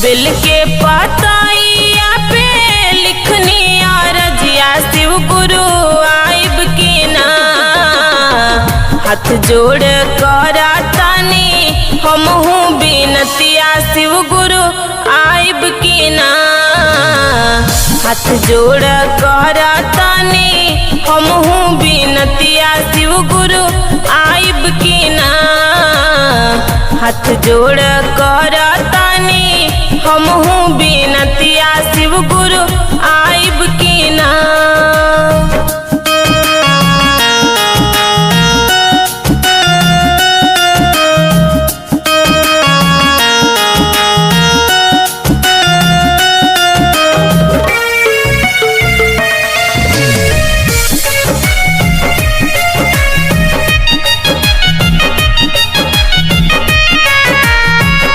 Bill के पताइया पे लिखनी रजिया शिव गुरु आइब की ना। हाथ जोड़ कर तानी हमहू बिनतिया शिव गुरु आइब की ना। हाथ जोड़ कर तानी हमहू बिनतिया शिव गुरु आइब की ना। हाथ जोड़ कर तानी हमहू बिनतिया शिव गुरु आइब की ना।